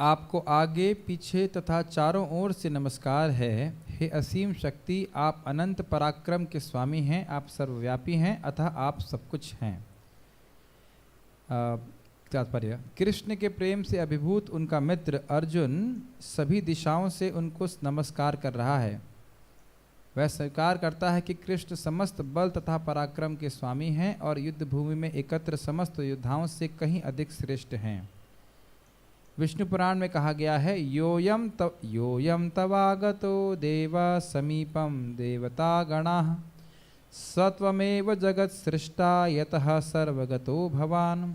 आपको आगे पीछे तथा चारों ओर से नमस्कार है। हे असीम शक्ति, आप अनंत पराक्रम के स्वामी हैं, आप सर्वव्यापी हैं, अतः आप सब कुछ हैं। तात्पर्य, कृष्ण के प्रेम से अभिभूत उनका मित्र अर्जुन सभी दिशाओं से उनको नमस्कार कर रहा है। वह स्वीकार करता है कि कृष्ण समस्त बल तथा पराक्रम के स्वामी हैं और युद्ध भूमि में एकत्र समस्त योद्धाओं से कहीं अधिक श्रेष्ठ हैं। विष्णु पुराण में कहा गया है, योयम तवागतो देवा समीपम देवता गणाः सत्वमेव जगत सृष्टा यतः सर्वगतो भवान।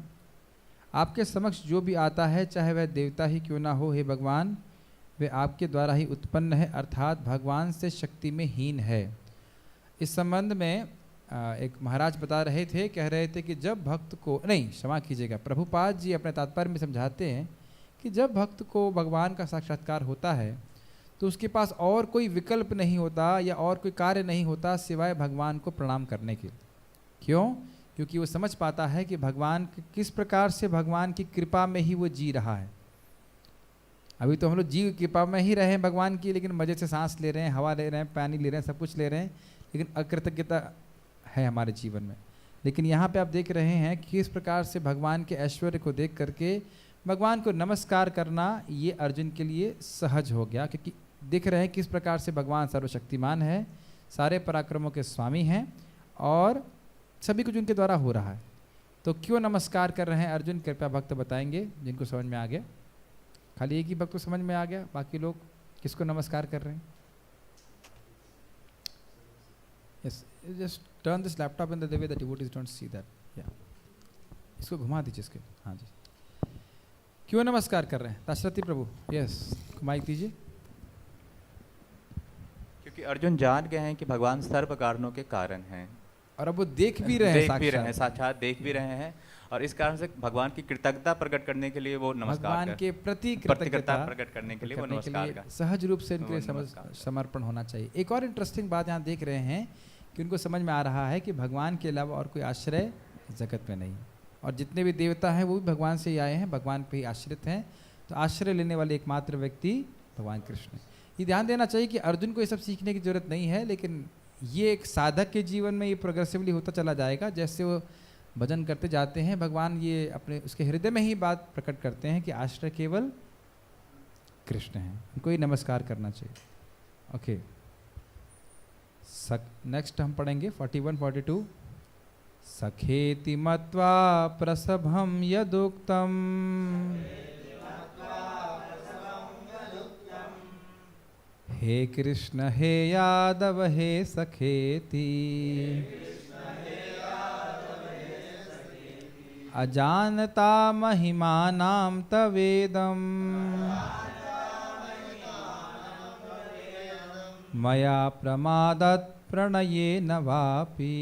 आपके समक्ष जो भी आता है, चाहे वह देवता ही क्यों ना हो, हे भगवान, वे आपके द्वारा ही उत्पन्न है, अर्थात भगवान से शक्ति में हीन है। इस संबंध में एक महाराज बता रहे थे, कह रहे थे कि जब भक्त को, नहीं क्षमा कीजिएगा, प्रभुपाद जी अपने तात्पर्य में समझाते हैं कि जब भक्त को भगवान का साक्षात्कार होता है तो उसके पास और कोई विकल्प नहीं होता या और कोई कार्य नहीं होता सिवाय भगवान को प्रणाम करने के। क्यों? क्योंकि वो समझ पाता है कि भगवान किस प्रकार से भगवान की कृपा में ही वो जी रहा है। अभी तो हम लोग जीव कृपा में ही रहे हैं भगवान की, लेकिन मज़े से सांस ले रहे हैं, हवा ले रहे हैं, पानी ले रहे हैं, सब कुछ ले रहे हैं, लेकिन अकृतज्ञता है हमारे जीवन में। लेकिन यहाँ पे आप देख रहे हैं कि किस प्रकार से भगवान के ऐश्वर्य को देख करके भगवान को नमस्कार करना ये अर्जुन के लिए सहज हो गया, क्योंकि दिख रहे हैं किस प्रकार से भगवान सर्वशक्तिमान है, सारे पराक्रमों के स्वामी हैं और सभी कुछ उनके द्वारा हो रहा है। तो क्यों नमस्कार कर रहे हैं अर्जुन, कृपया भक्त बताएंगे जिनको समझ में आ गया। खाली एक ही भक्त को समझ में आ गया, बाकी लोग किसको नमस्कार कर रहे हैं? Yes, just turn this laptop in the way that devotees don't see that. या इसको घुमा दीजिए इसके। हाँ जी, क्यों नमस्कार कर रहे हैं दाशरथी प्रभु? यस, माइक दीजिए। क्योंकि अर्जुन जान गए हैं कि भगवान सर्व कारणों के कारण हैं और अब वो देख भी रहे हैं, साक्षात देख भी रहे हैं, और इस कारण से भगवान की कृतज्ञता प्रकट करने के लिए वो नमस्कार, भगवान के प्रति कृतज्ञता प्रकट करने के लिए वो नमस्कार का सहज रूप से इनके समर्पण होना चाहिए। एक और इंटरेस्टिंग बात यहाँ देख रहे हैं कि उनको समझ में आ रहा है कि भगवान के अलावा और कोई आश्रय जगत में नहीं, और जितने भी देवता हैं वो भी भगवान से ही आए हैं, भगवान पे ही आश्रित हैं। तो आश्रय लेने वाले एकमात्र व्यक्ति भगवान कृष्ण। ये ध्यान देना चाहिए कि अर्जुन को ये सब सीखने की जरूरत नहीं है, लेकिन ये एक साधक के जीवन में ये प्रोग्रेसिवली होता चला जाएगा। जैसे वो भजन करते जाते हैं, भगवान ये अपने उसके हृदय में ही बात प्रकट करते हैं कि आश्रय केवल कृष्ण है, उनको ही नमस्कार करना चाहिए। ओके, नेक्स्ट हम पढ़ेंगे 41-42। सखेति मत्वा प्रसभं यदुक्तम् हे कृष्ण हे यादव हे सखेति अजानता महिमानां तवेदं मया प्रमादत् प्रणयेन वापि।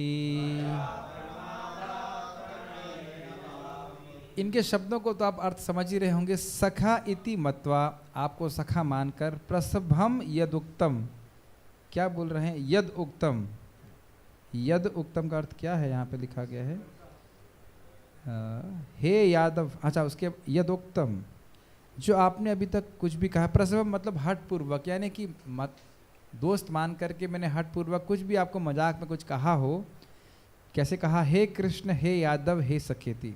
इनके शब्दों को तो आप अर्थ समझ ही रहे होंगे। सखा इति मत्वा, आपको सखा मानकर, प्रसभम यदुक्तम, क्या बोल रहे हैं? यद उक्तम। यद उक्तम का अर्थ क्या है? यहाँ पे लिखा गया है हे यादव। अच्छा, उसके यद उक्तम, जो आपने अभी तक कुछ भी कहा। प्रसभम मतलब हठ पूर्वक, यानी कि दोस्त मान करके मैंने हठ पूर्वक कुछ भी आपको मजाक में कुछ कहा हो। कैसे कहा? हे कृष्ण हे यादव हे सखेति।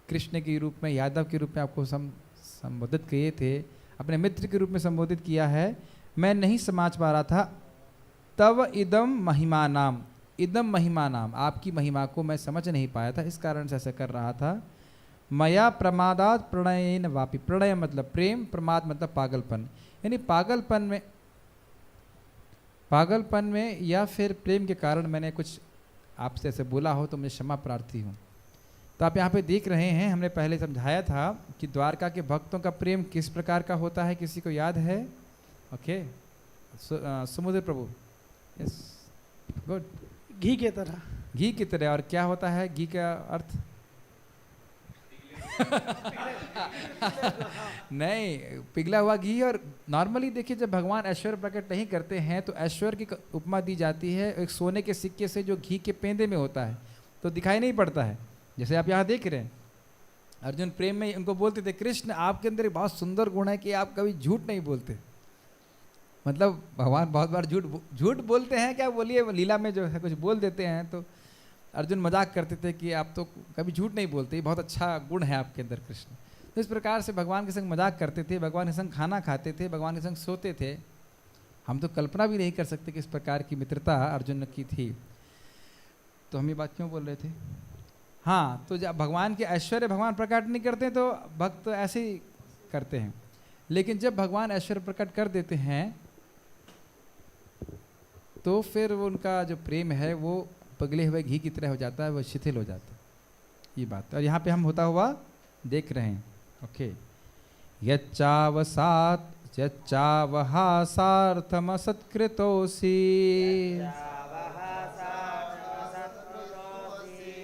कृष्ण के रूप में, यादव के रूप में आपको संबोधित किए थे, अपने मित्र के रूप में संबोधित किया है। मैं नहीं समझ पा रहा था। तव इदम महिमा नाम, इदम महिमा नाम, आपकी महिमा को मैं समझ नहीं पाया था, इस कारण से ऐसा कर रहा था। मया प्रमादात प्रणयेन वापि। प्रणय मतलब प्रेम, प्रमाद मतलब पागलपन, यानी पागलपन में या फिर प्रेम के कारण मैंने कुछ आपसे ऐसे बोला हो तो मुझे क्षमा प्रार्थी हूँ। तो आप यहाँ पे देख रहे हैं, हमने पहले समझाया था कि द्वारका के भक्तों का प्रेम किस प्रकार का होता है, किसी को याद है? ओके, समुद्र प्रभु। Yes, good. घी की तरह। घी की तरह। और क्या होता है घी का अर्थ? नहीं, पिघला हुआ घी। और नॉर्मली देखिए, जब भगवान ऐश्वर्य प्रकट नहीं करते हैं तो ऐश्वर्य की उपमा दी जाती है एक सोने के सिक्के से जो घी के पेंदे में होता है, तो दिखाई नहीं पड़ता है, जैसे आप यहाँ देख रहे हैं। अर्जुन प्रेम में उनको बोलते थे, कृष्ण आपके अंदर एक बहुत सुंदर गुण है कि आप कभी झूठ नहीं बोलते। मतलब भगवान बहुत बार झूठ बोलते हैं, क्या बोलिए, लीला में जो है कुछ बोल देते हैं, तो अर्जुन मजाक करते थे कि आप तो कभी झूठ नहीं बोलते, ये बहुत अच्छा गुण है आपके अंदर कृष्ण। तो इस प्रकार से भगवान के संग मजाक करते थे, भगवान के संग खाना खाते थे, भगवान के संग सोते थे। हम तो कल्पना भी नहीं कर सकते कि इस प्रकार की मित्रता अर्जुन की थी। तो हम ये बात क्यों बोल रहे थे? हाँ, तो जब भगवान के ऐश्वर्य भगवान प्रकट नहीं करते तो भक्त तो ऐसे ही करते हैं, लेकिन जब भगवान ऐश्वर्य प्रकट कर देते हैं तो फिर उनका जो प्रेम है वो पगले हुए घी की तरह हो जाता है, वो शिथिल हो जाता है। ये बात और यहाँ पे हम होता हुआ देख रहे हैं। ओके, यच्चावहा सार्थम सत्कृतोऽसि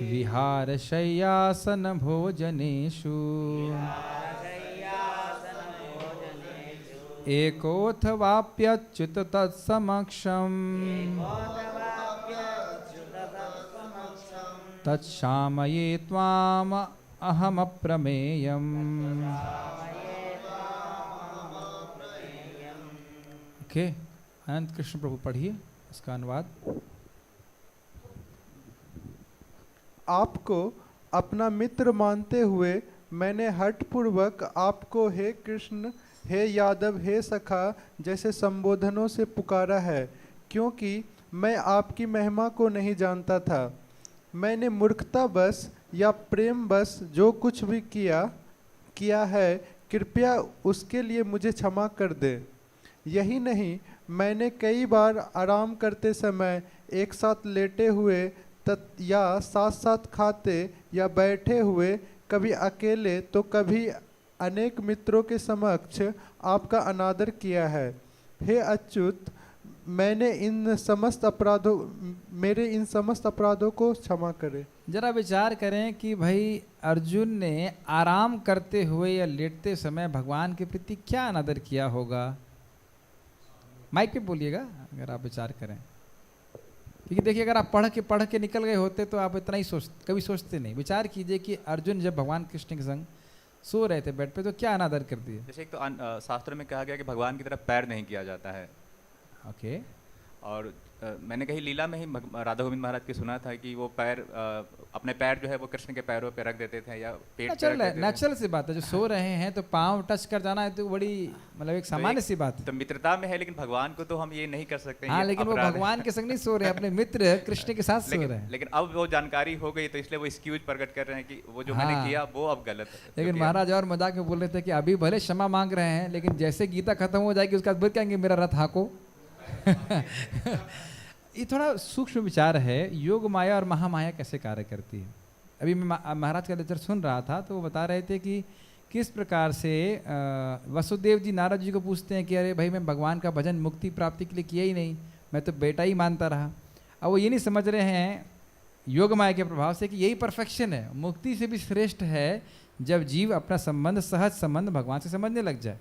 विहार शय्यासन भोजनेषु एकोऽथवाप्यच्युत तत्समक्षम् तत्क्षामये त्वाम अहमप्रमेयम्। ओके, अनंत कृष्ण प्रभु पढ़िए इसका अनुवाद। आपको अपना मित्र मानते हुए मैंने हठपूर्वक आपको हे कृष्ण, हे यादव, हे सखा जैसे संबोधनों से पुकारा है, क्योंकि मैं आपकी महिमा को नहीं जानता था। मैंने मूर्खता बस या प्रेम बस जो कुछ भी किया है, कृपया उसके लिए मुझे क्षमा कर दे। यही नहीं, मैंने कई बार आराम करते समय एक साथ लेटे हुए या साथ साथ खाते या बैठे हुए, कभी अकेले तो कभी अनेक मित्रों के समक्ष आपका अनादर किया है। हे अच्युत, मेरे इन समस्त अपराधों को क्षमा करें। जरा विचार करें कि भाई अर्जुन ने आराम करते हुए या लेटते समय भगवान के प्रति क्या अनादर किया होगा। माइक पे बोलिएगा अगर आप विचार करें, क्योंकि देखिए अगर आप पढ़ के निकल गए होते तो आप इतना ही कभी सोचते नहीं। विचार कीजिए कि अर्जुन जब भगवान कृष्ण के संग सो रहे थे बेड पे तो क्या अनादर कर दिए। जैसे एक तो शास्त्र में कहा गया कि भगवान की तरफ पैर नहीं किया जाता है। ओके, और मैंने कहीं लीला में ही राधा गोविंद महाराज की सुना था कि वो पैर अपने पैर जो है वो कृष्ण के पैरों पे रख देते थे या पेट पे रख देते थे। नेचुरल सी बात है, जो सो रहे हैं तो पाँव टच कर जाना है तो बड़ी मतलब एक सामान्य सी बात है। तो मित्रता में है, लेकिन भगवान को तो हम ये नहीं कर सकते। हाँ, लेकिन वो भगवान के संग नहीं सो रहे, अपने मित्र कृष्ण के साथ सो रहे हैं। लेकिन अब वो जानकारी हो गई तो इसलिए वो एक्सक्यूज प्रकट कर रहे हैं कि वो जो मैंने किया वो अब गलत है। लेकिन महाराज और मजाक में बोल रहे थे कि अभी भले क्षमा मांग रहे हैं, लेकिन जैसे गीता खत्म हो जाएगी उसके बाद फिर कहेंगे मेरा रथ हाको। ये थोड़ा सूक्ष्म विचार है, योग माया और महामाया कैसे कार्य करती है। अभी मैं महाराज का लेक्चर सुन रहा था तो वो बता रहे थे कि किस प्रकार से वसुदेव जी नारद जी को पूछते हैं कि अरे भाई मैं भगवान का भजन मुक्ति प्राप्ति के लिए किया ही नहीं, मैं तो बेटा ही मानता रहा। अब वो ये नहीं समझ रहे हैं योग माया के प्रभाव से कि यही परफेक्शन है, मुक्ति से भी श्रेष्ठ है जब जीव अपना संबंध, सहज संबंध भगवान से समझने लग जाए।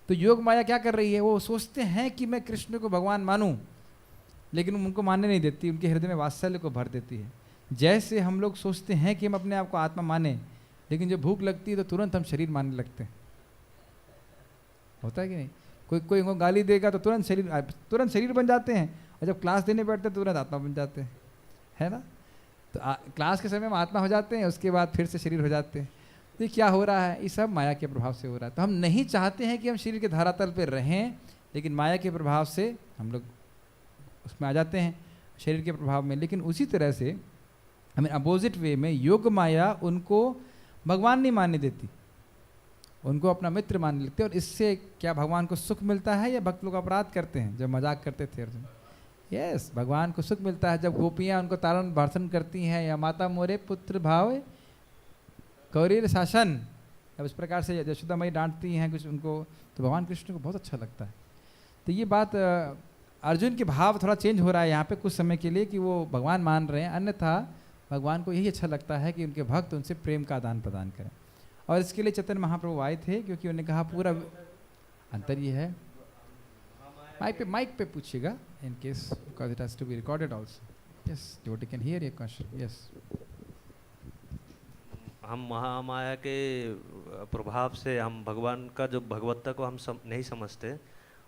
तो योग माया क्या कर रही है, वो सोचते हैं कि मैं कृष्ण को भगवान मानूं, लेकिन उनको मानने नहीं देती, उनके हृदय में वात्सल्य को भर देती है। जैसे हम लोग सोचते हैं कि हम अपने आप को आत्मा माने, लेकिन जब भूख लगती है तो तुरंत हम शरीर मानने लगते हैं। होता है कि नहीं? कोई उनको गाली देगा तो तुरंत शरीर बन जाते हैं, और जब क्लास देने बैठते हैं तुरंत आत्मा बन जाते हैं, है ना। तो क्लास के समय में आत्मा हो जाते हैं, उसके बाद फिर से शरीर हो जाते हैं। तो ये क्या हो रहा है, ये सब माया के प्रभाव से हो रहा है। तो हम नहीं चाहते हैं कि हम शरीर के धरातल पर रहें, लेकिन माया के प्रभाव से हम लोग उसमें आ जाते हैं, शरीर के प्रभाव में। लेकिन उसी तरह से हमें अपोजिट वे में योग माया उनको भगवान नहीं मानने देती, उनको अपना मित्र मानने लगते हैं। और इससे क्या भगवान को सुख मिलता है या भक्त लोग अपराध करते हैं? जब मजाक करते थे अर्जुन, यस, भगवान को सुख मिलता है जब गोपियाँ उनको तारण भाषण करती हैं, या माता मोरे पुत्र भाव कौरीर शासन, अब इस प्रकार से यशोदा मई डांटती हैं कुछ उनको, तो भगवान कृष्ण को बहुत अच्छा लगता है। तो ये बात अर्जुन के भाव थोड़ा चेंज हो रहा है यहाँ पे कुछ समय के लिए कि वो भगवान मान रहे हैं, अन्यथा भगवान को यही अच्छा लगता है कि उनके भक्त उनसे प्रेम का आदान प्रदान करें। और इसके लिए चैतन्य महाप्रभु आए थे, क्योंकि उन्होंने कहा पूरा अंतर ये है। माइक पे पूछिएगा in case, because it has to be recorded also. Yes, devotee can hear your question. Yes. हम महामाया के प्रभाव से हम भगवान का जो भगवत्ता को हम नहीं समझते,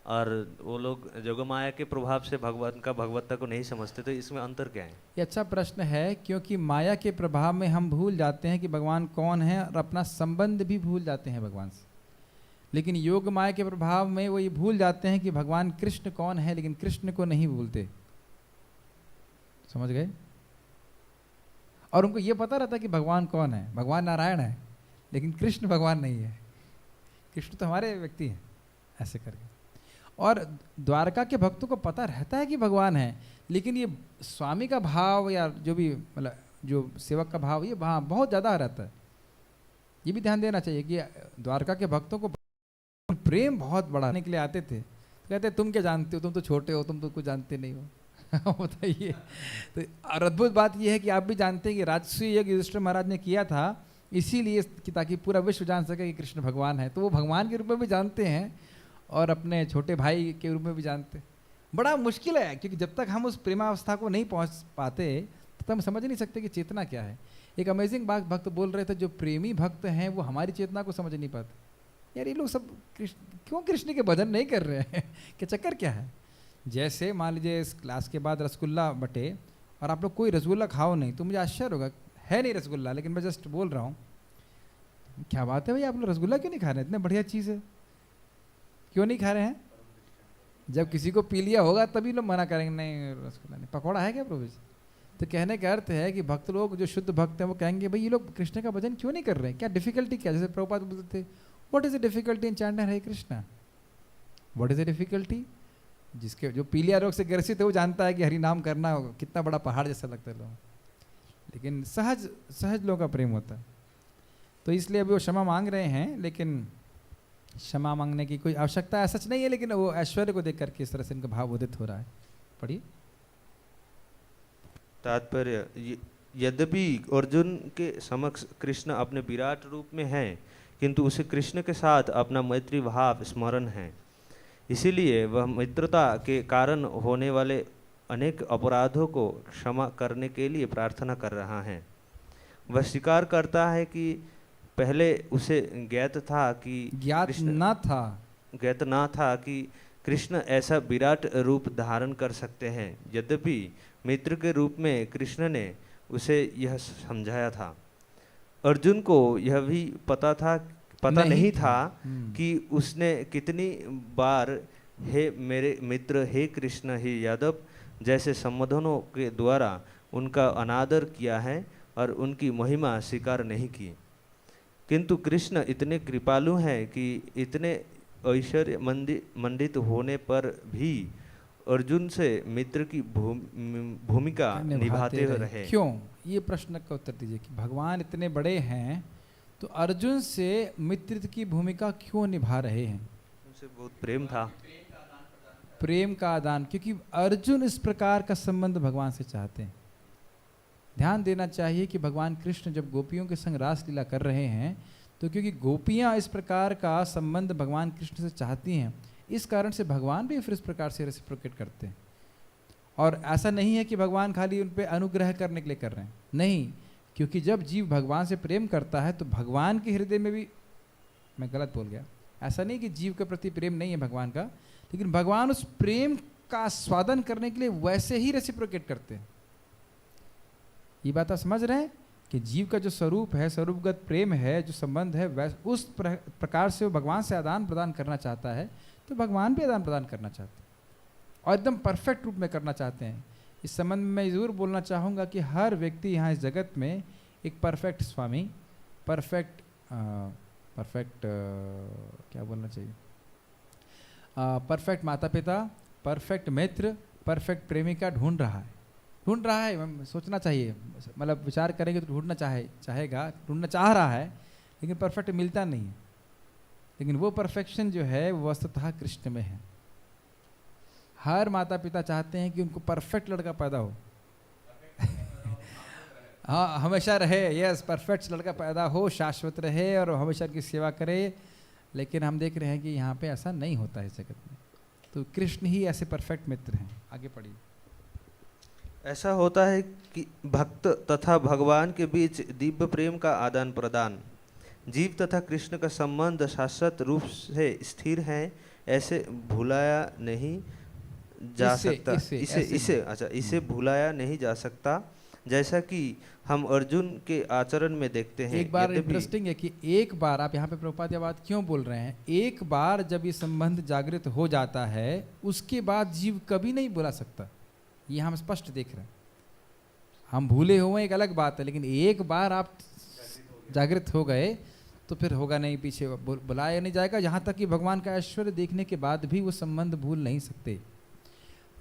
और वो लोग जोगमाया के प्रभाव से भगवान का भगवत्ता को नहीं समझते, तो इसमें अंतर क्या है? ये अच्छा प्रश्न है, क्योंकि माया के प्रभाव में हम भूल जाते हैं कि भगवान कौन है और अपना संबंध भी भूल जाते हैं भगवान से। लेकिन योग माया के प्रभाव में वो ये भूल जाते हैं कि भगवान कृष्ण कौन है, लेकिन कृष्ण को नहीं भूलते। समझ गए? और उनको ये पता रहता है कि भगवान कौन है, भगवान नारायण है, लेकिन कृष्ण भगवान नहीं है, कृष्ण तो हमारे व्यक्ति हैं, ऐसे करके। और द्वारका के भक्तों को पता रहता है कि भगवान है, लेकिन ये स्वामी का भाव या जो भी मतलब जो सेवक का भाव, ये वहाँ बहुत ज़्यादा रहता है। ये भी ध्यान देना चाहिए कि द्वारका के भक्तों को प्रेम बहुत बढ़ाने के लिए आते थे, तो कहते तुम क्या जानते हो, तुम तो छोटे हो, तुम तो कुछ जानते नहीं हो। बताइए। तो और अद्भुत बात यह है कि आप भी जानते हैं कि राजसूय यज्ञ युधिष्ठिर महाराज ने किया था इसीलिए कि ताकि पूरा विश्व जान सके कि कृष्ण भगवान है। तो वो भगवान के रूप में भी जानते हैं और अपने छोटे भाई के रूप में भी जानते। बड़ा मुश्किल है, क्योंकि जब तक हम उस प्रेमावस्था को नहीं पहुंच पाते तब हम समझ नहीं सकते कि चेतना क्या है। एक अमेजिंग बात भक्त बोल रहे थे, जो प्रेमी भक्त हैं वो हमारी चेतना को समझ नहीं पाते। यार ये लोग सब क्यों कृष्ण के भजन नहीं कर रहे हैं? क्या चक्कर क्या है? जैसे मान लीजिए इस क्लास के बाद रसगुल्ला बटे और आप लोग कोई रसगुल्ला खाओ नहीं तो मुझे आश्चर्य होगा, है नहीं रसगुल्ला, लेकिन मैं जस्ट बोल रहा हूँ क्या बात है भाई, आप लोग रसगुल्ला क्यों नहीं खा रहे हैं? इतने बढ़िया चीज़ है, क्यों नहीं खा रहे हैं? जब किसी को पी लिया होगा तभी लोग मना करेंगे नहीं रसगुल्ला नहीं। पकौड़ा है क्या प्रभु जी? तो कहने का अर्थ है कि भक्त लोग जो शुद्ध भक्त हैं वो कहेंगे भाई ये लोग कृष्ण का भजन क्यों नहीं कर रहे हैं, क्या डिफिकल्टी क्या? जैसे प्रभुपाद बोलते थे what is the difficulty in chanting Hare Krishna, what is the difficulty? जिसके जो पीलिया रोग से ग्रसित है वो जानता है कि हरि नाम करना कितना बड़ा पहाड़ जैसा लगता है लोग, लेकिन सहज सहज लोगों का प्रेम होता है। तो इसलिए अभी वो क्षमा मांग रहे हैं, लेकिन क्षमा मांगने की कोई आवश्यकता सच नहीं है, लेकिन वो ऐश्वर्य को देख करके इस तरह से इनका भाव उदित हो रहा है। पढ़िए। तात्पर्य, यद्यपि अर्जुन के समक्ष कृष्ण अपने विराट रूप में हैं, किंतु उसे कृष्ण के साथ अपना मैत्री भाव स्मरण है, इसीलिए वह मित्रता के कारण होने वाले अनेक अपराधों को क्षमा करने के लिए प्रार्थना कर रहा है। वह स्वीकार करता है कि पहले उसे ज्ञात ना था कि कृष्ण ऐसा विराट रूप धारण कर सकते हैं। यद्यपि मित्र के रूप में कृष्ण ने उसे यह समझाया था। अर्जुन को यह भी पता नहीं था कि उसने कितनी बार हे मेरे मित्र, हे कृष्ण, हे यादव जैसे संबोधनों के द्वारा उनका अनादर किया है और उनकी महिमा स्वीकार नहीं की। किंतु कृष्ण इतने कृपालु हैं कि इतने ऐश्वर्य मंडित होने पर भी अर्जुन से मित्र की भूमिका निभाते रहे। क्यों? ये प्रश्न का उत्तर दीजिए कि भगवान इतने बड़े हैं तो अर्जुन से मित्र की भूमिका क्यों निभा रहे हैं? उनसे बहुत प्रेम था, प्रेम का आदान, क्योंकि अर्जुन इस प्रकार का संबंध भगवान से चाहते हैं। ध्यान देना चाहिए कि भगवान कृष्ण जब गोपियों के संग रास लीला कर रहे हैं तो क्योंकि गोपियां इस प्रकार का संबंध भगवान कृष्ण से चाहती हैं, इस कारण से भगवान भी फिर इस प्रकार से रेसिप्रोकेट करते हैं। और ऐसा नहीं है कि भगवान खाली उन पर अनुग्रह करने के लिए कर रहे हैं, नहीं, क्योंकि जब जीव भगवान से प्रेम करता है तो भगवान के हृदय में भी, मैं गलत बोल गया, ऐसा नहीं कि जीव के प्रति प्रेम नहीं है भगवान का, लेकिन भगवान उस प्रेम का स्वादन करने के लिए वैसे ही रेसिप्रोकेट करते हैं। ये बात आप समझ रहे हैं कि जीव का जो स्वरूप है, स्वरूपगत प्रेम है, जो संबंध है, वैसे उस प्रकार से वो भगवान से आदान प्रदान करना चाहता है, तो भगवान भी आदान प्रदान करना चाहते हैं और एकदम परफेक्ट रूप में करना चाहते हैं। इस संबंध में मैं ज़रूर बोलना चाहूँगा कि हर व्यक्ति यहाँ इस जगत में एक परफेक्ट स्वामी, परफेक्ट क्या बोलना चाहिए, परफेक्ट माता पिता, परफेक्ट मित्र, परफेक्ट प्रेमिका ढूंढ रहा है। सोचना चाहिए, मतलब विचार करेंगे तो ढूंढना ढूंढना चाह रहा है, लेकिन परफेक्ट मिलता नहीं है। लेकिन वो परफेक्शन जो है वो वस्तुतः कृष्ण में है। हर माता पिता चाहते हैं कि उनको परफेक्ट लड़का पैदा हो। हाँ, हमेशा रहे, यस, परफेक्ट लड़का पैदा हो, शाश्वत रहे और हमेशा की सेवा करे। लेकिन हम देख रहे हैं कि यहाँ पे ऐसा नहीं होता है इस जगत में। तो कृष्ण ही ऐसे परफेक्ट मित्र हैं। आगे पढ़िए। ऐसा होता है कि भक्त तथा भगवान के बीच दिव्य प्रेम का आदान प्रदान, जीव तथा कृष्ण का संबंध शाश्वत रूप से स्थिर है, ऐसे भुलाया नहीं जा सकता। इसे भुलाया नहीं जा सकता, जैसा कि हम अर्जुन के आचरण में देखते हैं। एक बार इंटरेस्टिंग है कि एक बार, आप यहाँ पे प्रभुपाद ये बात क्यों बोल रहे हैं, एक बार जब ये संबंध जागृत हो जाता है उसके बाद जीव कभी नहीं भुला सकता। ये हम स्पष्ट देख रहे हैं। हम भूले हुए एक अलग बात है, लेकिन एक बार आप जागृत हो गए तो फिर होगा नहीं, पीछे बुलाया नहीं जाएगा। यहाँ तक कि भगवान का ऐश्वर्य देखने के बाद भी वो संबंध भूल नहीं सकते।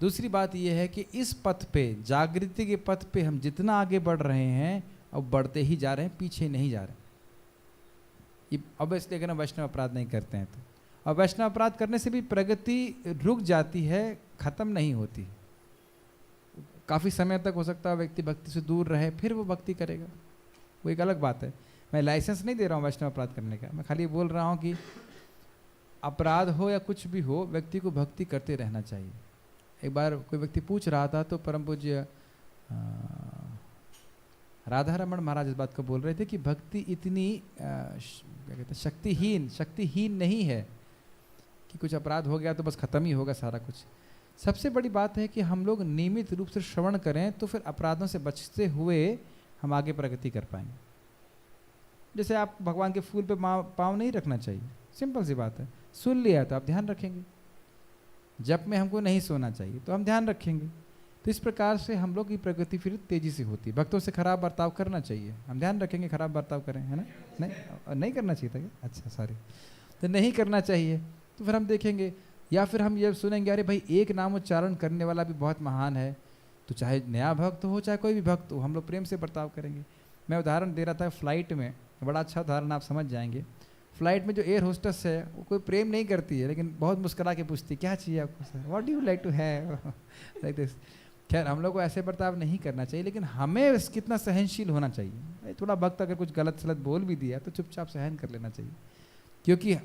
दूसरी बात यह है कि इस पथ पे, जागृति के पथ पे हम जितना आगे बढ़ रहे हैं, अब बढ़ते ही जा रहे हैं, पीछे नहीं जा रहे। ये अब इसलिए अगर हम वैष्णव अपराध नहीं करते हैं तो, और वैष्णव अपराध करने से भी प्रगति रुक जाती है, खत्म नहीं होती। काफ़ी समय तक हो सकता है व्यक्ति भक्ति से दूर रहे, फिर वो भक्ति करेगा, वो एक अलग बात है। मैं लाइसेंस नहीं दे रहा हूँ वैष्णव अपराध करने का, मैं खाली बोल रहा हूँ कि अपराध हो या कुछ भी हो, व्यक्ति को भक्ति करते रहना चाहिए। एक बार कोई व्यक्ति पूछ रहा था तो परम पूज्य राधा रमण महाराज इस बात को बोल रहे थे कि भक्ति इतनी क्या कहते हैं, शक्तिहीन नहीं है कि कुछ अपराध हो गया तो बस खत्म ही होगा सारा कुछ। सबसे बड़ी बात है कि हम लोग नियमित रूप से श्रवण करें तो फिर अपराधों से बचते हुए हम आगे प्रगति कर पाएंगे। जैसे आप भगवान के फूल पे पाँव नहीं रखना चाहिए, सिंपल सी बात है। सुन लिया तो आप ध्यान रखेंगे, जब में हमको नहीं सोना चाहिए तो हम ध्यान रखेंगे। तो इस प्रकार से हम लोग की प्रगति फिर तेजी से होती है। भक्तों से खराब बर्ताव करना चाहिए, हम ध्यान रखेंगे खराब बर्ताव करें, है ना? नहीं करना चाहिए था क्या? अच्छा सॉरी, तो नहीं करना चाहिए। तो फिर हम देखेंगे, या फिर हम ये सुनेंगे अरे भाई एक नाम उच्चारण करने वाला भी बहुत महान है, तो चाहे नया भक्त हो चाहे कोई भी भक्त हो, हम लोग प्रेम से बर्ताव करेंगे। मैं उदाहरण दे रहा था फ्लाइट में, बड़ा अच्छा उदाहरण आप समझ जाएंगे। फ्लाइट में जो एयर होस्टेस है वो कोई प्रेम नहीं करती है, लेकिन बहुत मुस्कुरा के पूछती है क्या चाहिए आपको sir, what do you like to have, like this. खैर हम लोग को ऐसे बर्ताव नहीं करना चाहिए, लेकिन हमें कितना सहनशील होना चाहिए। थोड़ा भक्त अगर कुछ गलत सलत बोल भी दिया तो चुपचाप सहन कर लेना चाहिए, क्योंकि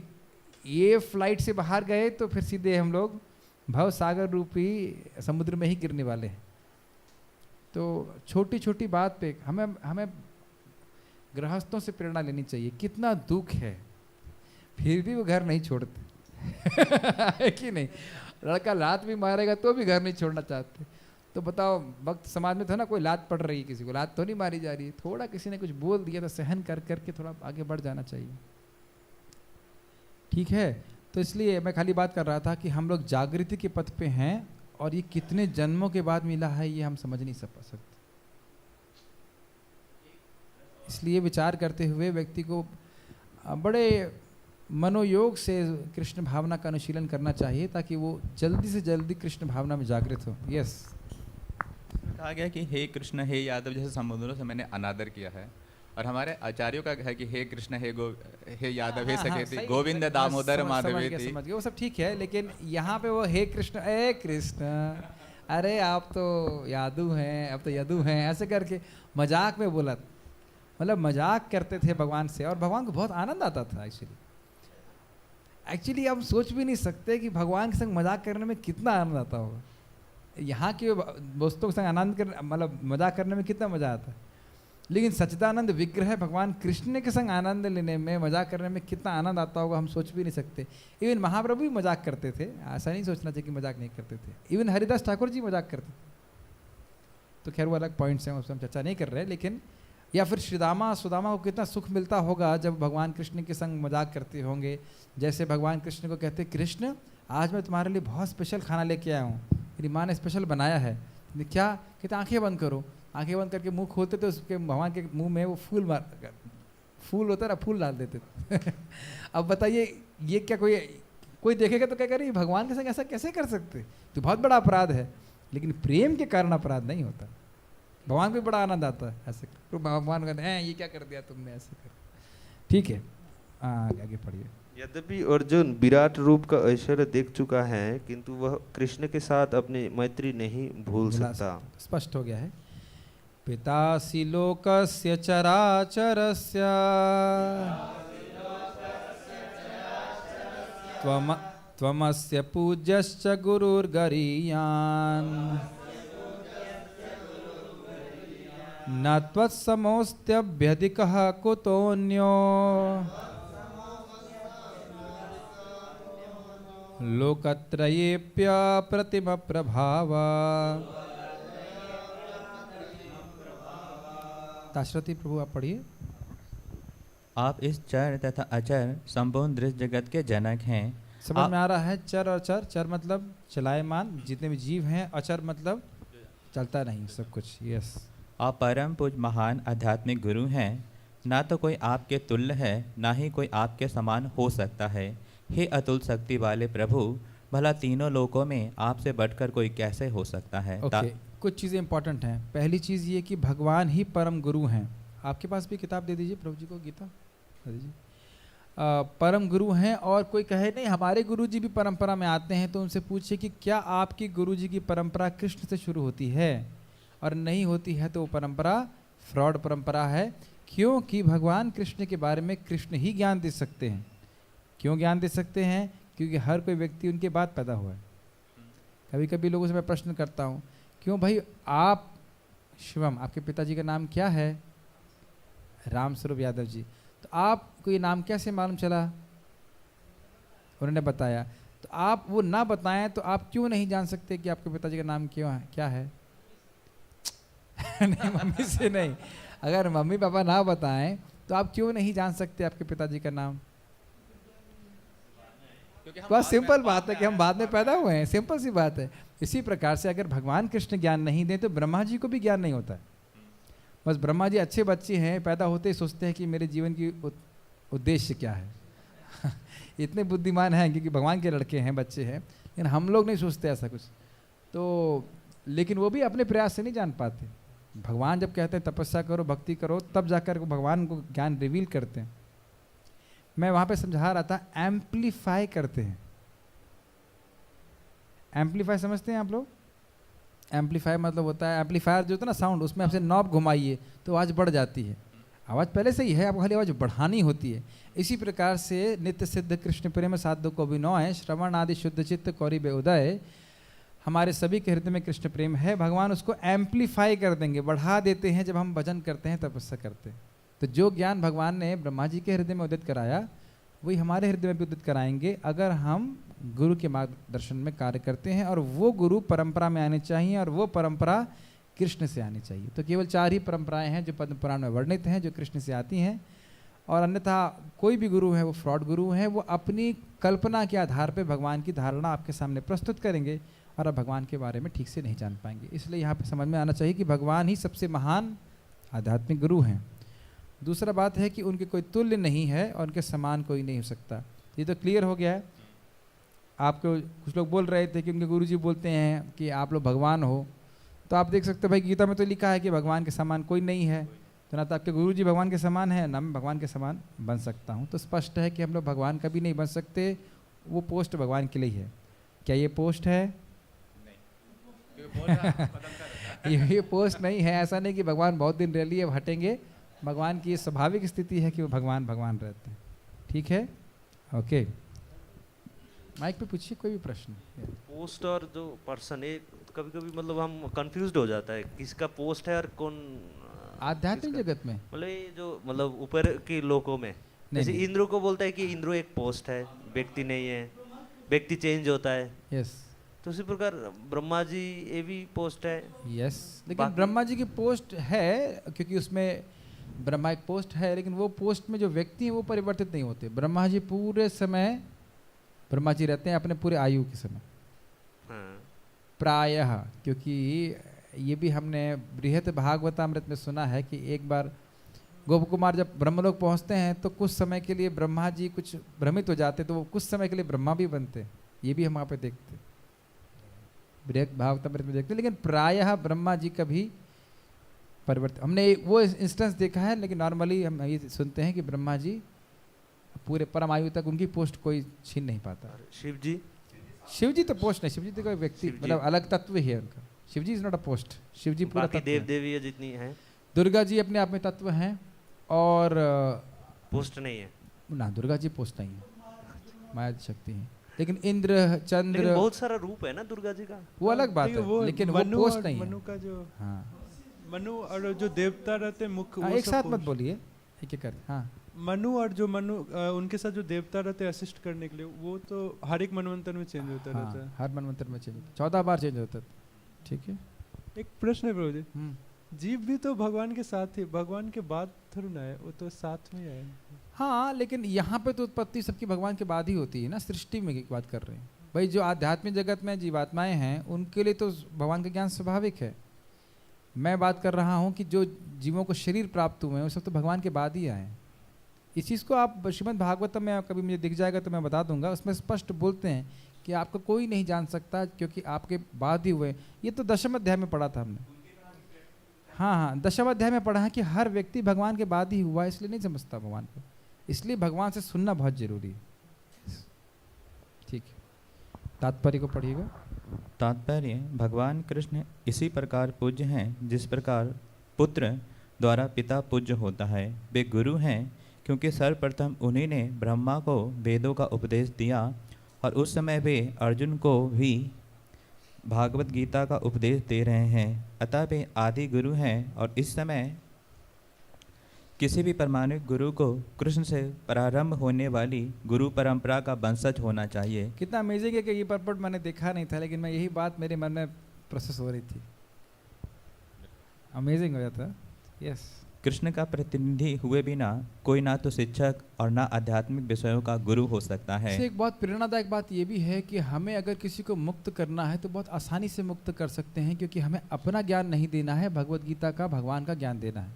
ये फ्लाइट से बाहर गए तो फिर सीधे हम लोग भव सागर रूपी समुद्र में ही गिरने वाले हैं। तो छोटी छोटी बात पे हमें गृहस्थों से प्रेरणा लेनी चाहिए। कितना दुख है फिर भी वो घर नहीं छोड़ते है कि नहीं? लड़का लात भी मारेगा तो भी घर नहीं छोड़ना चाहते। तो बताओ, भक्त समाज में था ना, कोई लात पड़ रही है, किसी को लात तो नहीं मारी जा रही है, थोड़ा किसी ने कुछ बोल दिया तो सहन कर करके थोड़ा आगे बढ़ जाना चाहिए। ठीक है, तो इसलिए मैं खाली बात कर रहा था कि हम लोग जागृति के पथ पे हैं, और ये कितने जन्मों के बाद मिला है ये हम समझ नहीं सकते। इसलिए विचार करते हुए व्यक्ति को बड़े मनोयोग से कृष्ण भावना का अनुशीलन करना चाहिए, ताकि वो जल्दी से जल्दी कृष्ण भावना में जागृत हो। यस, कहा गया कि हे कृष्ण हे यादव जैसे संबोधनों से मैंने अनादर किया है, और हमारे आचार्यों का है कि हे कृष्ण हे यादव हे सखेति गोविंद दामोदर माधवेति। समझ गए, वो सब ठीक है, लेकिन यहाँ पे वो हे कृष्ण ए कृष्ण, अरे आप तो यादव हैं, अब तो यदु हैं, ऐसे करके मजाक में बोला, मतलब मजाक करते थे भगवान से, और भगवान को बहुत आनंद आता था। एक्चुअली हम सोच भी नहीं सकते कि भगवान के संग मजाक करने में कितना आनंद आता होगा। यहाँ के दोस्तों के संग आनंद कर मतलब मजाक करने में कितना मजा आता है, लेकिन सच्चिदानंद विग्रह भगवान कृष्ण के संग आनंद लेने में, मजाक करने में कितना आनंद आता होगा हम सोच भी नहीं सकते। इवन महाप्रभु भी मजाक करते थे, ऐसा नहीं सोचना चाहिए कि मजाक नहीं करते थे। इवन हरिदास ठाकुर जी मजाक करते थे। तो खैर वो अलग पॉइंट्स हैं, उस पर हम चर्चा नहीं कर रहे, लेकिन या फिर सुदामा को कितना सुख मिलता होगा जब भगवान कृष्ण के संग मजाक करते होंगे। जैसे भगवान कृष्ण को कहते, कृष्ण आज मैं तुम्हारे लिए बहुत स्पेशल खाना लेके आया हूँ, मेरी माँ ने स्पेशल बनाया है। क्या कहते, आंखें बंद करो। आंखें बंद करके मुंह खोलते तो उसके भगवान के मुंह में वो फूल होता है ना, फूल डाल देते थे। अब बताइए ये क्या कोई देखेगा तो क्या करें, भगवान के संग ऐसा कैसे कर सकते? तो बहुत बड़ा अपराध है, लेकिन प्रेम के कारण अपराध नहीं होता। भगवान को भी बड़ा आनंद आता है ऐसे, तो भगवान कहते हैं ये क्या कर दिया तुमने, ऐसे कर। ठीक है, आगे पढ़िए। यद्यपि अर्जुन विराट रूप का ऐश्वर्य देख चुका है, किंतु वह कृष्ण के साथ अपनी मैत्री नहीं भूल सकता। स्पष्ट हो गया है। पितासि लोकस्य चराचरस्य त्वमस्य पूज्यश्च गुरुर्गरीयान् न त्वत्समोऽस्त्यभ्यधिकः कुतोऽन्यो लोकत्रयेऽप्यप्रतिमप्रभाव। ताश्रती प्रभु आप पढ़िए। आप इस चर तथा अचर संपूर्ण दृश्य जगत के जनक हैं। समझ में आ रहा है? चर और चर, चर मतलब चलायमान जितने भी जीव हैं, अचर मतलब चलता नहीं सब कुछ। यस। आप परम पूज महान आध्यात्मिक गुरु हैं। ना तो कोई आपके तुल्य है, ना ही कोई आपके समान हो सकता है। हे अतुल शक्ति वाले प्रभु, भला तीनों लोकों में आपसे बढ़कर कोई कैसे हो सकता है? ओके, कुछ चीज़ें इंपॉर्टेंट हैं। पहली चीज़ ये कि भगवान ही परम गुरु हैं। आपके पास भी किताब दे दीजिए प्रभु जी को, गीता दे दीजिए। परम गुरु हैं, और कोई कहे नहीं हमारे गुरु जी भी परंपरा में आते हैं, तो उनसे पूछिए कि क्या आपकी गुरु जी की परंपरा कृष्ण से शुरू होती है? और नहीं होती है तो वो परंपरा फ्रॉड परंपरा है, क्योंकि भगवान कृष्ण के बारे में कृष्ण ही ज्ञान दे सकते हैं। क्यों ज्ञान दे सकते हैं? क्योंकि हर कोई व्यक्ति उनके बाद पैदा हुआ है। कभी कभी लोगों से मैं प्रश्न करता हूँ, क्यों भाई आप शिवम, आपके पिताजी का नाम क्या है? राम स्वरूप यादव जी। तो आपको ये नाम कैसे मालूम चला? उन्होंने बताया। तो आप वो ना बताएं तो आप क्यों नहीं जान सकते कि आपके पिताजी का नाम क्यों है, क्या है? नहीं, मम्मी से नहीं। अगर मम्मी पापा ना बताएं तो आप क्यों नहीं जान सकते आपके पिताजी का नाम? बस सिंपल बात है कि हम बाद में पैदा हुए हैं, सिंपल सी बात है। इसी प्रकार से अगर भगवान कृष्ण ज्ञान नहीं दें तो ब्रह्मा जी को भी ज्ञान नहीं होता है। बस ब्रह्मा जी अच्छे बच्चे हैं, पैदा होते ही सोचते हैं कि मेरे जीवन की उद्देश्य क्या है। इतने बुद्धिमान हैं क्योंकि भगवान के लड़के हैं, बच्चे हैं, लेकिन हम लोग नहीं सोचते ऐसा कुछ। तो लेकिन वो भी अपने प्रयास से नहीं जान पाते। भगवान जब कहते हैं तपस्या करो, भक्ति करो, तब जाकर भगवान को ज्ञान रिवील करते हैं। मैं वहाँ पे समझा रहा था, एम्पलीफाई करते हैं। एम्पलीफाई समझते हैं आप लोग? एम्पलीफाई मतलब होता है, एम्पलीफायर जो होता है ना साउंड, उसमें आपसे नॉब घुमाइए तो आवाज़ बढ़ जाती है। आवाज़ पहले से ही है, आपको खाली आवाज़ बढ़ानी होती है। इसी प्रकार से नित्य सिद्ध कृष्ण प्रेम साधु को भी नौ है, श्रवण आदि शुद्ध चित्त कौरी बे उदय। हमारे सभी के हृदय में कृष्ण प्रेम है। भगवान उसको एम्पलीफाई कर देंगे, बढ़ा देते हैं जब हम भजन करते हैं, तपस्या करते हैं। तो जो ज्ञान भगवान ने ब्रह्मा जी के हृदय में उदित कराया, वही हमारे हृदय में भी उदित कराएंगे अगर हम गुरु के मार्गदर्शन में कार्य करते हैं। और वो गुरु परंपरा में आने चाहिए, और वो परंपरा कृष्ण से आनी चाहिए। तो केवल 4 ही परंपराएं हैं जो पद्म पुराण में वर्णित हैं, जो कृष्ण से आती हैं। और अन्यथा कोई भी गुरु है वो फ्रॉड गुरु है। वो अपनी कल्पना के आधार पर भगवान की धारणा आपके सामने प्रस्तुत करेंगे और आप भगवान के बारे में ठीक से नहीं जान पाएंगे। इसलिए यहाँ पर समझ में आना चाहिए कि भगवान ही सबसे महान आध्यात्मिक गुरु हैं। दूसरा बात है कि उनके कोई तुल्य नहीं है और उनके समान कोई नहीं हो सकता। ये तो क्लियर हो गया है। आपको कुछ लोग बोल रहे थे कि उनके गुरुजी बोलते हैं कि आप लोग भगवान हो, तो आप देख सकते हो भाई गीता में तो लिखा है कि भगवान के समान कोई नहीं है। तो ना तो आपके गुरुजी भगवान के समान है, ना मैं भगवान के समान बन सकता हूँ। तो स्पष्ट है कि हम लोग भगवान कभी नहीं बन सकते। वो पोस्ट भगवान के लिए है। क्या ये पोस्ट है? नहीं। ये पोस्ट नहीं है। ऐसा नहीं कि भगवान बहुत दिन रह लिए अब हटेंगे। भगवान की ये स्वाभाविक स्थिति है कि वो भगवान भगवान रहते हैं। ठीक है, ओके। माइक पे पूछिए कोई भी प्रश्न। पोस्ट और जो पर्सन है, कभी कभी मतलब हम कंफ्यूज्ड हो जाता है किसका पोस्ट है और कौन आध्यात्मिक जगत में। मतलब ये जो मतलब ऊपर के लोगों में जैसे इंद्र को बोलता है कि इंद्र एक पोस्ट है, व्यक्ति नहीं है, व्यक्ति चेंज होता है। यस। तो उसी प्रकार ब्रह्मा जी ये भी पोस्ट है। यस, लेकिन ब्रह्मा जी की पोस्ट है क्योंकि उसमें ब्रह्मा एक पोस्ट है, लेकिन वो पोस्ट में जो व्यक्ति हैं वो परिवर्तित नहीं होते। ब्रह्मा जी पूरे समय ब्रह्मा जी रहते हैं अपने पूरे आयु के समय। हाँ। प्रायः, क्योंकि ये भी हमने बृहत भागवतामृत में सुना है कि एक बार गोप कुमार जब ब्रह्मलोक पहुंचते हैं तो कुछ समय के लिए ब्रह्मा जी कुछ भ्रमित हो जाते, तो वो कुछ समय के लिए ब्रह्मा भी बनते। ये भी हम वहाँ पे देखते, बृहत भागवतामृत में देखते। लेकिन प्रायः ब्रह्मा जी कभी परिवर्तन, हमने वो इंस्टेंस देखा है, लेकिन नॉर्मली हम ये सुनते हैं कि ब्रह्मा जी पूरे परम आयु तक उनकी पोस्ट कोई छीन नहीं पाता। शिव जी? शिव जी तो पोस्ट नहीं, शिव जी तो कोई व्यक्ति मतलब अलग तत्व ही है उनका। Shiv ji is not a post. Shiv ji पूरा तत्व। देव देवी जितनी है। दुर्गा जी अपने आप में तत्व हैं और पोस्ट नहीं है ना। दुर्गा जी पोस्ट नहीं है, माया शक्ति है। लेकिन इंद्र चंद्र, लेकिन बहुत सारा रूप है ना दुर्गा जी का। वो अलग बात है, लेकिन वो पोस्ट नहीं है। मनु का जो हाँ, मनु और जो देवता रहते हैं मुख्य, हाँ, वो एक सब साथ कौन? मत बोलिए, एक एक कर। हाँ, मनु और जो उनके साथ जो देवता रहते हैं असिस्ट करने के लिए, वो तो हर एक मनवंतर में चेंज होता रहता हाँ, है। हर मनवंतर में चेंज होता है, 14 बार चेंज होता है। ठीक है। एक प्रश्न है प्रभु जी, हम्म। जीव भी तो भगवान के साथ ही, भगवान के बाद थोड़ी ना है, वो तो साथ में ही है। हाँ, लेकिन यहाँ पे तो उत्पत्ति सबकी भगवान के बाद ही होती है ना, सृष्टि में की बात कर रहे हैं भाई। जो आध्यात्मिक जगत में जीवात्माएं हैं उनके लिए तो भगवान का ज्ञान स्वाभाविक है। मैं बात कर रहा हूँ कि जो जीवों को शरीर प्राप्त हुए हैं वो सब तो भगवान के बाद ही आए हैं। इस चीज़ को आप श्रीमद् भागवतम में कभी मुझे दिख जाएगा तो मैं बता दूंगा, उसमें स्पष्ट बोलते हैं कि आपको कोई नहीं जान सकता क्योंकि आपके बाद ही हुए। ये तो दशम अध्याय में पढ़ा था हमने। हाँ हाँ, दशम अध्याय में पढ़ा है कि हर व्यक्ति भगवान के बाद ही हुआ, इसलिए नहीं समझता भगवान को, इसलिए भगवान से सुनना बहुत जरूरी है। ठीक है, तात्पर्य को पढ़िएगा। तात्पर्य, भगवान कृष्ण इसी प्रकार पूज्य हैं जिस प्रकार पुत्र द्वारा पिता पूज्य होता है। वे गुरु हैं क्योंकि सर्वप्रथम उन्हीं ने ब्रह्मा को वेदों का उपदेश दिया और उस समय वे अर्जुन को भी भागवत गीता का उपदेश दे रहे हैं। अतः वे आदि गुरु हैं और इस समय किसी भी परमाणु गुरु को कृष्ण से प्रारंभ होने वाली गुरु परंपरा का वंशज होना चाहिए। कितना अमेजिंग है कि ये परपट मैंने देखा नहीं था, लेकिन मैं यही बात मेरे मन में प्रोसेस हो रही थी। अमेजिंग हो जाता। यस। कृष्ण का प्रतिनिधि हुए बिना कोई ना तो शिक्षक और ना आध्यात्मिक विषयों का गुरु हो सकता है। एक बहुत प्रेरणादायक बात ये भी है कि हमें अगर किसी को मुक्त करना है तो बहुत आसानी से मुक्त कर सकते हैं, क्योंकि हमें अपना ज्ञान नहीं देना है, भगवत गीता का भगवान का ज्ञान देना है।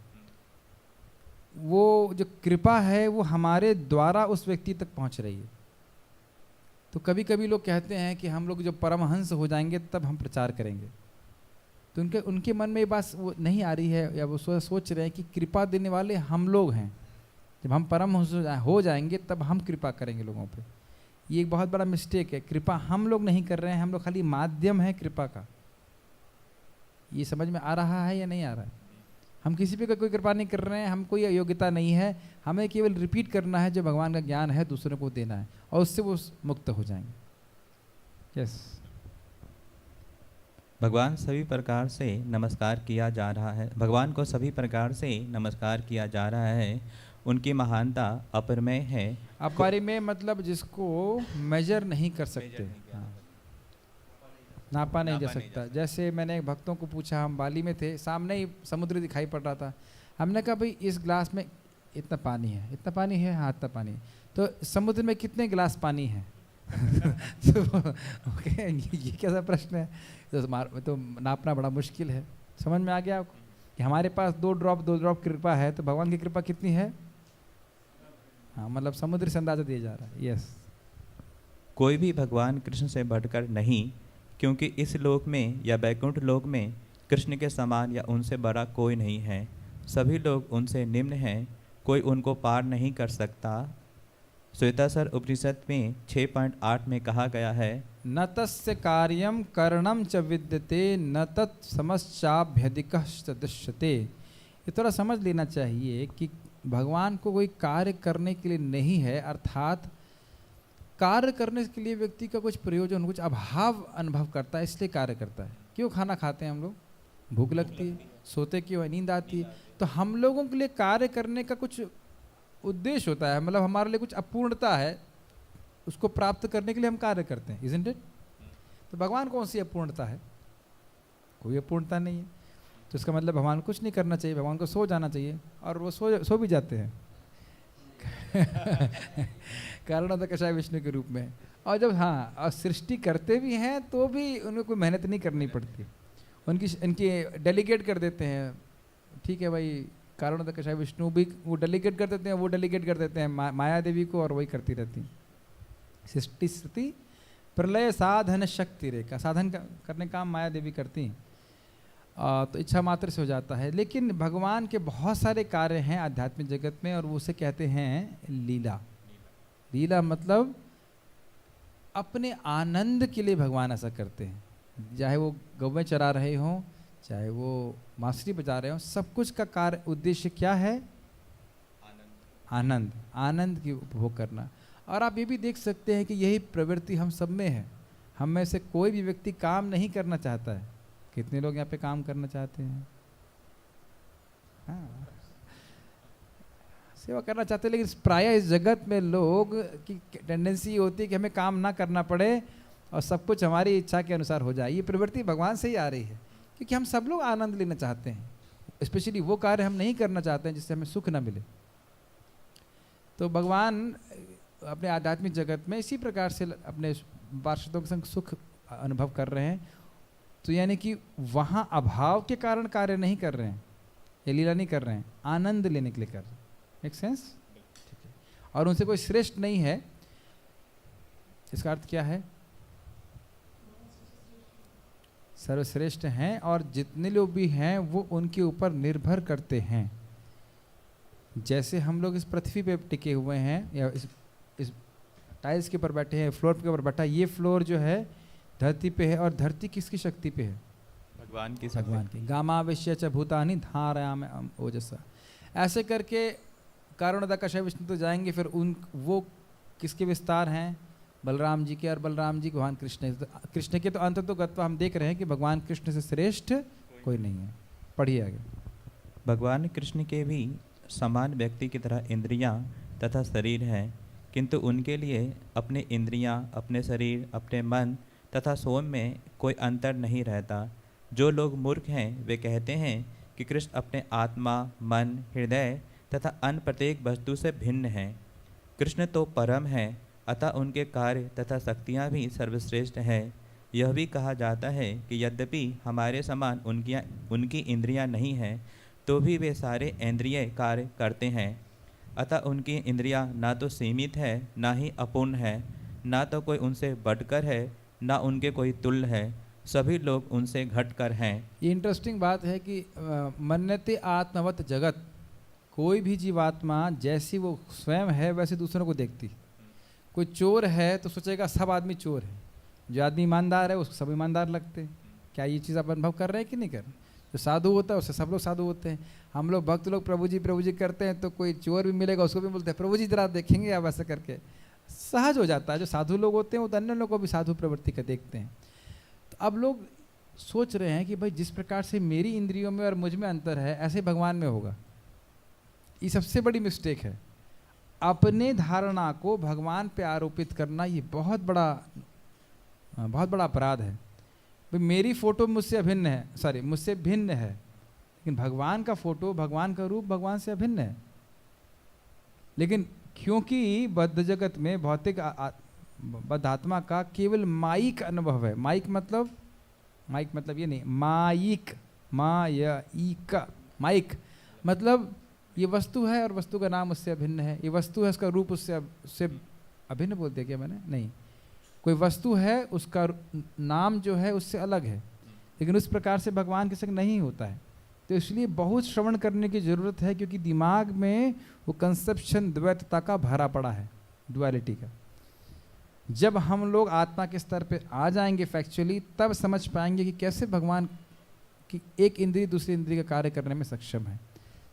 वो जो कृपा है वो हमारे द्वारा उस व्यक्ति तक पहुंच रही है। तो कभी कभी लोग कहते हैं कि हम लोग जब परमहंस हो जाएंगे तब हम प्रचार करेंगे, तो उनके मन में ये बात वो नहीं आ रही है, या वो सोच रहे हैं कि कृपा देने वाले हम लोग हैं, जब हम परमहंस हो जाएंगे तब हम कृपा करेंगे लोगों पे। ये एक बहुत बड़ा मिस्टेक है। कृपा हम लोग नहीं कर रहे हैं, हम लोग खाली माध्यम है कृपा का। ये समझ में आ रहा है या नहीं आ रहा है? हम किसी पे कोई कृपा नहीं कर रहे हैं, हम कोई योग्यता नहीं है, हमें केवल रिपीट करना है जो भगवान का ज्ञान है, दूसरों को देना है और उससे वो मुक्त हो जाएंगे। यस। भगवान सभी प्रकार से नमस्कार किया जा रहा है, भगवान को सभी प्रकार से नमस्कार किया जा रहा है। उनकी महानता अपरमेय है। अपरिमेय मतलब जिसको मेजर नहीं कर सकते, हाँ, नापा नहीं जा सकता। जैसे मैंने भक्तों को पूछा, हम बाली में थे, सामने ही समुद्र दिखाई पड़ रहा था, हमने कहा भाई इस ग्लास में इतना पानी है, इतना पानी है, हाँ इतना पानी है, तो समुद्र में कितने गिलास पानी है? तो ओके, ये कैसा प्रश्न है? तो नापना बड़ा मुश्किल है। समझ में आ गया आपको कि हमारे पास 2 ड्रॉप कृपा है, तो भगवान की कृपा कितनी है? हाँ, मतलब समुद्र से अंदाजा दिया जा रहा है। यस। कोई भी भगवान कृष्ण से बढ़कर नहीं, क्योंकि इस लोक में या वैकुंठ लोक में कृष्ण के समान या उनसे बड़ा कोई नहीं है। सभी लोग उनसे निम्न हैं, कोई उनको पार नहीं कर सकता। श्वेतासर उपनिषद में 6.8 में कहा गया है, न तस्य कार्यम करणम च विद्यते न तत्समश्चाभ्यधिकः दृश्यते। ये थोड़ा समझ लेना चाहिए कि भगवान को कोई कार्य करने के लिए नहीं है, अर्थात कार्य करने के लिए व्यक्ति का कुछ प्रयोजन, कुछ अभाव अनुभव करता है, इसलिए कार्य करता है। क्यों खाना खाते हैं हम लोग? भूख लगती है। सोते क्यों? नींद आती है। तो हम लोगों के लिए कार्य करने का कुछ उद्देश्य होता है, मतलब हमारे लिए कुछ अपूर्णता है, उसको प्राप्त करने के लिए हम कार्य करते हैं, इजंट इट? तो भगवान कौन सी अपूर्णता है? कोई अपूर्णता नहीं है। तो इसका मतलब भगवान कुछ नहीं करना चाहिए, भगवान को सो जाना चाहिए, और वो सो भी जाते हैं कारण था कषाय विष्णु के रूप में। और जब हाँ, और सृष्टि करते भी हैं तो भी उनको कोई मेहनत नहीं करनी पड़ती, इनकी डेलीगेट कर देते हैं। ठीक है भाई, कारण था कषाय विष्णु भी वो डेलीगेट कर देते हैं, वो डेलीगेट कर देते हैं माया देवी को, और वही करती रहती। सृष्टि स्थिति प्रलय साधन शक्ति रेखा, साधन करने का काम माया देवी करती हैं। तो इच्छा मात्र से हो जाता है। लेकिन भगवान के बहुत सारे कार्य हैं आध्यात्मिक जगत में, और वो उसे कहते हैं लीला। लीला मतलब अपने आनंद के लिए भगवान ऐसा करते हैं, चाहे वो गौवें चरा रहे हों, चाहे वो बांसुरी बजा रहे हों, सब कुछ का कार्य उद्देश्य क्या है? आनंद। आनंद की उपभोग करना। और आप ये भी देख सकते हैं कि यही प्रवृत्ति हम सब में है। हम में से कोई भी व्यक्ति काम नहीं करना चाहता है। कितने लोग यहाँ पे काम करना चाहते हैं? हाँ, सेवा करना चाहते हैं, लेकिन प्रायः इस जगत में लोग की टेंडेंसी होती है कि हमें काम ना करना पड़े और सब कुछ हमारी इच्छा के अनुसार हो जाए। ये प्रवृत्ति भगवान से ही आ रही है, क्योंकि हम सब लोग आनंद लेना चाहते हैं, स्पेशली वो कार्य हम नहीं करना चाहते हैं जिससे हमें सुख ना मिले। तो भगवान अपने आध्यात्मिक जगत में इसी प्रकार से अपने पार्षदों के संग सुख अनुभव कर रहे हैं। तो यानी कि वहाँ अभाव के कारण कार्य नहीं कर रहे हैं, ये लीला नहीं कर रहे हैं, आनंद लेने के लिए कर रहे हैं। Make sense? और उनसे कोई श्रेष्ठ नहीं है। इसका अर्थ क्या है? सर्वश्रेष्ठ हैं, और जितने लोग भी हैं वो उनके ऊपर निर्भर करते हैं। जैसे हम लोग इस पृथ्वी पे टिके हुए हैं या इस टाइल्स के ऊपर बैठे हैं, फ्लोर के ऊपर बैठा, ये फ्लोर जो है धरती पे है, और धरती किसकी शक्ति पे है? भगवान की भगवान की। गामाविश्य च भूतानि धारयामि ओजसा। ऐसे करके कारुणोदकश विष्णु तो जाएंगे, फिर उन वो किसके विस्तार हैं? बलराम जी के, और बलराम जी भगवान कृष्ण। तो कृष्ण के तो अंत तो गत्वा हम देख रहे हैं कि भगवान कृष्ण से श्रेष्ठ कोई नहीं है। पढ़िए आगे। भगवान कृष्ण के भी समान व्यक्ति की तरह इंद्रियां तथा शरीर है, किंतु उनके लिए अपने इंद्रियां, अपने शरीर, अपने मन तथा सोम में कोई अंतर नहीं रहता। जो लोग मूर्ख हैं वे कहते हैं कि कृष्ण अपने आत्मा, मन, हृदय तथा अन्य प्रत्येक वस्तु से भिन्न हैं। कृष्ण तो परम है, अतः उनके कार्य तथा शक्तियाँ भी सर्वश्रेष्ठ हैं। यह भी कहा जाता है कि यद्यपि हमारे समान उनकी इंद्रियां नहीं हैं, तो भी वे सारे इंद्रिय कार्य करते हैं। अतः उनकी इंद्रियां ना तो सीमित है, ना ही अपूर्ण है, ना तो कोई उनसे बढ़कर है, ना उनके कोई तुल्य है। सभी लोग उनसे घटकर हैं। ये इंटरेस्टिंग बात है कि मन्यते आत्मवत जगत, कोई भी जीवात्मा जैसी वो स्वयं है वैसे दूसरों को देखती। कोई चोर है तो सोचेगा सब आदमी चोर है, जो आदमी ईमानदार है उसको सब ईमानदार लगते हैं। क्या ये चीज़ आप अनुभव कर रहे हैं कि नहीं कर रहे? जो साधु होता है उससे सब लोग साधु होते हैं। हम लोग भक्त लोग प्रभु जी करते हैं, तो कोई चोर भी मिलेगा उसको भी बोलते हैं प्रभु जी जरा देखेंगे, आप ऐसा करके सहज हो जाता है। जो साधु लोग होते हैं वो अन्य लोगों को भी साधु प्रवृत्ति का देखते हैं। तो अब लोग सोच रहे हैं कि भाई जिस प्रकार से मेरी इंद्रियों में और मुझ में अंतर है, ऐसे भगवान में होगा। ये सबसे बड़ी मिस्टेक है। अपने धारणा को भगवान पे आरोपित करना ये बहुत बड़ा अपराध है। भाई मेरी फोटो मुझसे अभिन्न है, सॉरी मुझसे भिन्न है, लेकिन भगवान का फोटो, भगवान का रूप भगवान से अभिन्न है। लेकिन क्योंकि बद्ध जगत में भौतिक बद्ध आत्मा का केवल माइक अनुभव है। माइक मतलब ये नहीं, माइक मतलब ये वस्तु है और वस्तु का नाम उससे अभिन्न है। ये वस्तु है, उसका रूप उससे अभिन्न बोलते हैं क्या मैंने? नहीं, कोई वस्तु है उसका नाम जो है उससे अलग है, लेकिन उस प्रकार से भगवान के संग नहीं होता है। तो इसलिए बहुत श्रवण करने की जरूरत है, क्योंकि दिमाग में वो कंसेप्शन द्वैतता का भरा पड़ा है, डुअलिटी का। जब हम लोग आत्मा के स्तर पे आ जाएंगे फैक्चुअली, तब समझ पाएंगे कि कैसे भगवान की एक इंद्रिय दूसरी इंद्रिय का कार्य करने में सक्षम है।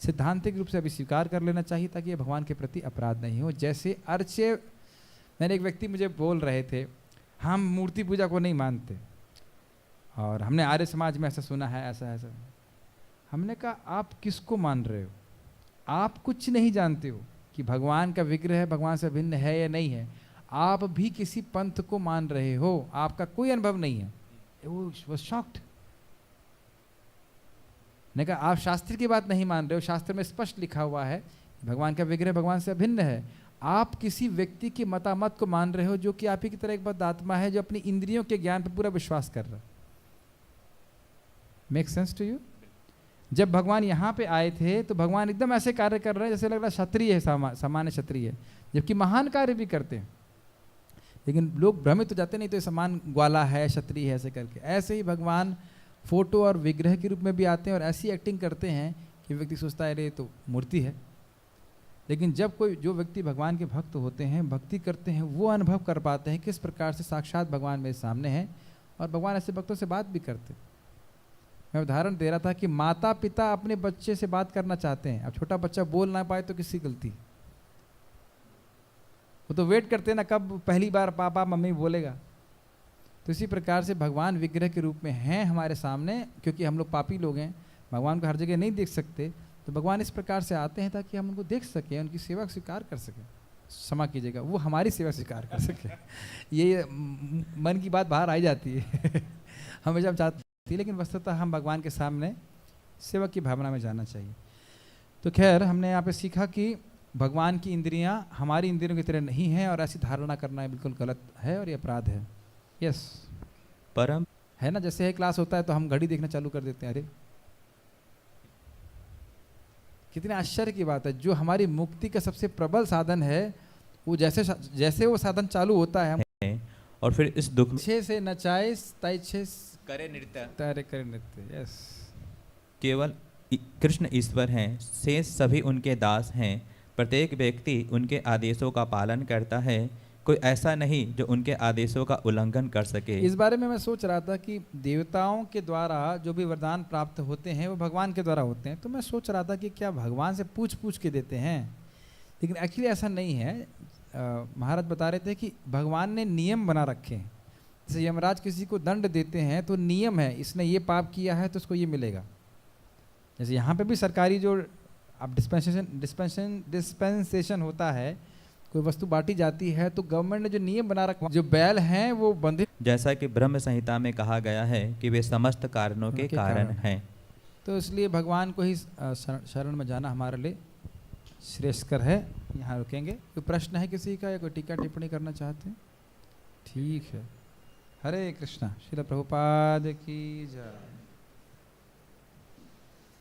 सिद्धांतिक रूप से अभी स्वीकार कर लेना चाहिए ताकि ये भगवान के प्रति अपराध नहीं हो। जैसे अर्चे, मैंने एक व्यक्ति मुझे बोल रहे थे हम मूर्ति पूजा को नहीं मानते, और हमने आर्य समाज में ऐसा सुना है, ऐसा ऐसा। हमने कहा आप किसको मान रहे हो? आप कुछ नहीं जानते हो कि भगवान का विग्रह भगवान से भिन्न है या नहीं है। आप भी किसी पंथ को मान रहे हो, आपका कोई अनुभव नहीं है। वो शॉक्ड। ने कहा आप शास्त्र की बात नहीं मान रहे हो, शास्त्र में स्पष्ट लिखा हुआ है भगवान का विग्रह भगवान से अभिन्न है। आप किसी व्यक्ति के मतामत को मान रहे हो जो कि आप ही की तरह एक बद्ध आत्मा है, जो अपनी इंद्रियों के ज्ञान पर पूरा विश्वास कर रहा है। Make sense to you? जब भगवान यहाँ पे आए थे तो भगवान एकदम ऐसे कार्य कर रहे हैं जैसे लग रहा क्षत्रिय है, सामान्य क्षत्रिय है, जबकि महान कार्य भी करते हैं। लेकिन लोग भ्रमित हो जाते, नहीं तो ये समान ग्वाला है, क्षत्रिय है, ऐसे करके। ऐसे ही भगवान फोटो और विग्रह के रूप में भी आते हैं और ऐसी एक्टिंग करते हैं कि व्यक्ति सोचता है अरे तो मूर्ति है। लेकिन जब कोई जो व्यक्ति भगवान के भक्त होते हैं, भक्ति करते हैं, वो अनुभव कर पाते हैं किस प्रकार से साक्षात भगवान मेरे सामने है, और भगवान ऐसे भक्तों से बात भी करते। मैं उदाहरण दे रहा था कि माता पिता अपने बच्चे से बात करना चाहते हैं। अब छोटा बच्चा बोल ना पाए तो किसकी गलती? वो तो वेट करते हैं ना कब पहली बार पापा मम्मी बोलेगा। तो इसी प्रकार से भगवान विग्रह के रूप में हैं हमारे सामने, क्योंकि हम लोग पापी लोग हैं, भगवान को हर जगह नहीं देख सकते। तो भगवान इस प्रकार से आते हैं ताकि हम उनको देख सकें, उनकी सेवा स्वीकार कर सकें, क्षमा कीजिएगा, वो हमारी सेवा स्वीकार कर सकें। ये मन की बात बाहर आई जाती है हमेशा हम चाहते हैं, लेकिन वस्तुतः हम भगवान के सामने सेवा की भावना में जाना चाहिए। तो खैर हमने यहाँ पे सीखा कि भगवान की इंद्रियां हमारी इंद्रियों की तरह नहीं है, और ऐसी धारणा करना बिल्कुल गलत है और ये अपराध है। यस परम है ना, जैसे है क्लास होता है तो हम घड़ी देखना चालू कर देते हैं। अरे कितने आश्चर्य की बात है, जो हमारी मुक्ति का सबसे प्रबल साधन है, वो जैसे वो साधन चालू होता है, हम है और फिर इस दुख में छे से नचाए तैछे करे नृत्य तारे करे नृत्य। यस केवल कृष्ण ईश्वर हैं, शेष सभी उनके दास हैं। प्रत्येक व्यक्ति उनके आदेशों का पालन करता है, कोई ऐसा नहीं जो उनके आदेशों का उल्लंघन कर सके। इस बारे में मैं सोच रहा था कि देवताओं के द्वारा जो भी वरदान प्राप्त होते हैं वो भगवान के द्वारा होते हैं, तो मैं सोच रहा था कि क्या भगवान से पूछ पूछ के देते हैं, लेकिन एक्चुअली ऐसा नहीं है। महाराज बता रहे थे कि भगवान ने नियम बना रखे हैं। जैसे यमराज किसी को दंड देते हैं तो नियम है, इसने ये पाप किया है तो उसको ये मिलेगा। जैसे यहाँ पे भी सरकारी जो अब डिस्पेंसेशन होता है, कोई वस्तु बांटी जाती है तो गवर्नमेंट ने जो नियम बना रखा, जो बैल हैं वो बंधे, जैसा कि ब्रह्म संहिता में कहा गया है कि वे समस्त कारणों के कारण हैं। तो इसलिए भगवान को ही शरण में जाना हमारे लिए श्रेष्ठकर है। यहाँ रुकेंगे। कोई प्रश्न है किसी का, या कोई टीका टिप्पणी करना चाहते हैं? ठीक है। हरे कृष्णा। श्रील प्रभुपाद की जय।